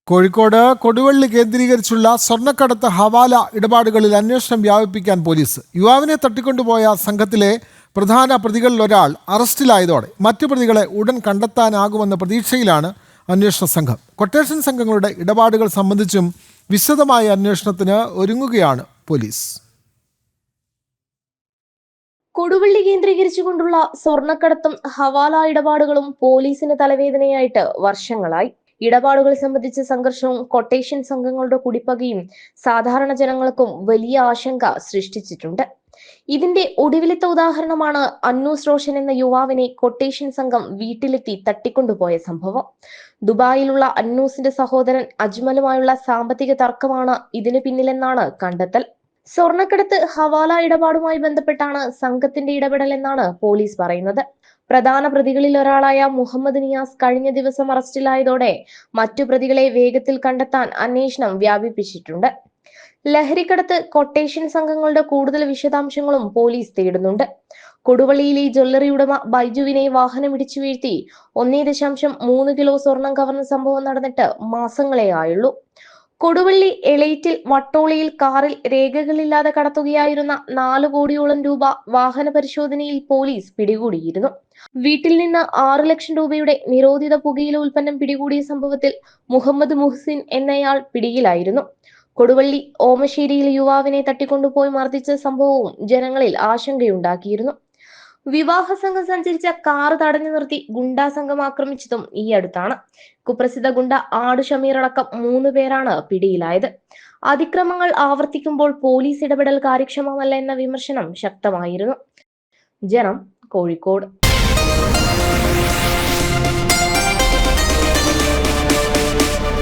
കോഴിക്കോട് കൊടുവള്ളി കേന്ദ്രീകരിച്ചുള്ള സ്വർണ്ണക്കടത്ത് ഹവാല ഇടപാടുകളിൽ അന്വേഷണം വ്യാപിപ്പിക്കാൻ പോലീസ്. യുവാവിനെ തട്ടിക്കൊണ്ടുപോയ സംഘത്തിലെ പ്രധാന പ്രതികളിൽ ഒരാൾ അറസ്റ്റിലായതോടെ മറ്റു പ്രതികളെ ഉടൻ കണ്ടെത്താനാകുമെന്ന പ്രതീക്ഷയിലാണ് അന്വേഷണ സംഘം. കൊട്ടേഷൻ സംഘങ്ങളുടെ ഇടപാടുകൾ സംബന്ധിച്ചും വിശദമായ അന്വേഷണത്തിന് ഒരുങ്ങുകയാണ് പോലീസ്. കൊടുവള്ളി കേന്ദ്രീകരിച്ചുകൊണ്ടുള്ള സ്വർണ്ണക്കടത്തും ഹവാല ഇടപാടുകളും പോലീസിന് തലവേദനയായിട്ട് വർഷങ്ങളായി. ഇടപാടുകൾ സംബന്ധിച്ച സംഘർഷവും കൊട്ടേഷൻ സംഘങ്ങളുടെ കുടിപ്പകയും സാധാരണ ജനങ്ങൾക്കും വലിയ ആശങ്ക സൃഷ്ടിച്ചിട്ടുണ്ട്. ഇതിന്റെ ഒടുവിലത്തെ ഉദാഹരണമാണ് അന്നൂസ് റോഷൻ എന്ന യുവാവിനെ കൊട്ടേഷൻ സംഘം വീട്ടിലെത്തി തട്ടിക്കൊണ്ടുപോയ സംഭവം. ദുബായിലുള്ള അന്നൂസിന്റെ സഹോദരൻ അജ്മലുമായുള്ള സാമ്പത്തിക തർക്കമാണ് ഇതിന് പിന്നിലെന്നാണ് കണ്ടെത്തൽ. സ്വർണ്ണക്കടത്ത് ഹവാല ഇടപാടുമായി ബന്ധപ്പെട്ടാണ് സംഘത്തിന്റെ ഇടപെടൽ എന്നാണ് പോലീസ് പറയുന്നത്. പ്രധാന പ്രതികളിൽ ഒരാളായ മുഹമ്മദ് നിയാസ് കഴിഞ്ഞ ദിവസം അറസ്റ്റിലായതോടെ മറ്റു പ്രതികളെ വേഗത്തിൽ കണ്ടെത്താൻ അന്വേഷണം വ്യാപിപ്പിച്ചിട്ടുണ്ട്. ലഹരിക്കടത്ത് കൊട്ടേഷൻ സംഘങ്ങളുടെ കൂടുതൽ വിശദാംശങ്ങളും പോലീസ് തേടുന്നുണ്ട്. കൊടുവള്ളിയിലെ ജ്വല്ലറി ഉടമ ബൈജുവിനെ വാഹനമിടിച്ചു വീഴ്ത്തി 1.3 കിലോ സ്വർണം കവർന്ന സംഭവം നടന്നിട്ട് മാസങ്ങളെ ആയുള്ളൂ. കൊടുവള്ളി എളേറ്റിൽ വട്ടോളിയിൽ കാറിൽ രേഖകളില്ലാതെ കടത്തുകയായിരുന്ന 4 കോടിയോളം രൂപ വാഹന പരിശോധനയിൽ പോലീസ് പിടികൂടിയിരുന്നു. വീട്ടിൽ നിന്ന് 6 ലക്ഷം രൂപയുടെ നിരോധിത പുകയില ഉൽപ്പന്നം പിടികൂടിയ സംഭവത്തിൽ മുഹമ്മദ് മുഹ്സിൻ എന്നയാൾ പിടിയിലായിരുന്നു. കൊടുവള്ളി ഓമശ്ശേരിയിൽ യുവാവിനെ തട്ടിക്കൊണ്ടുപോയി മർദ്ദിച്ച സംഭവവും ജനങ്ങളിൽ ആശങ്കയുണ്ടാക്കിയിരുന്നു. വിവാഹ സംഘം സഞ്ചരിച്ച കാർ തടഞ്ഞു നിർത്തി ഗുണ്ടാ സംഘം ആക്രമിച്ചതും ഈ അടുത്താണ്. കുപ്രസിദ്ധ ഗുണ്ട ആടു ഷമീർ അടക്കം 3 പേരാണ് പിടിയിലായത്. അതിക്രമങ്ങൾ ആവർത്തിക്കുമ്പോൾ പോലീസ് ഇടപെടൽ കാര്യക്ഷമമല്ല എന്ന വിമർശനം ശക്തമായിരുന്നു. ജനം, കോഴിക്കോട്.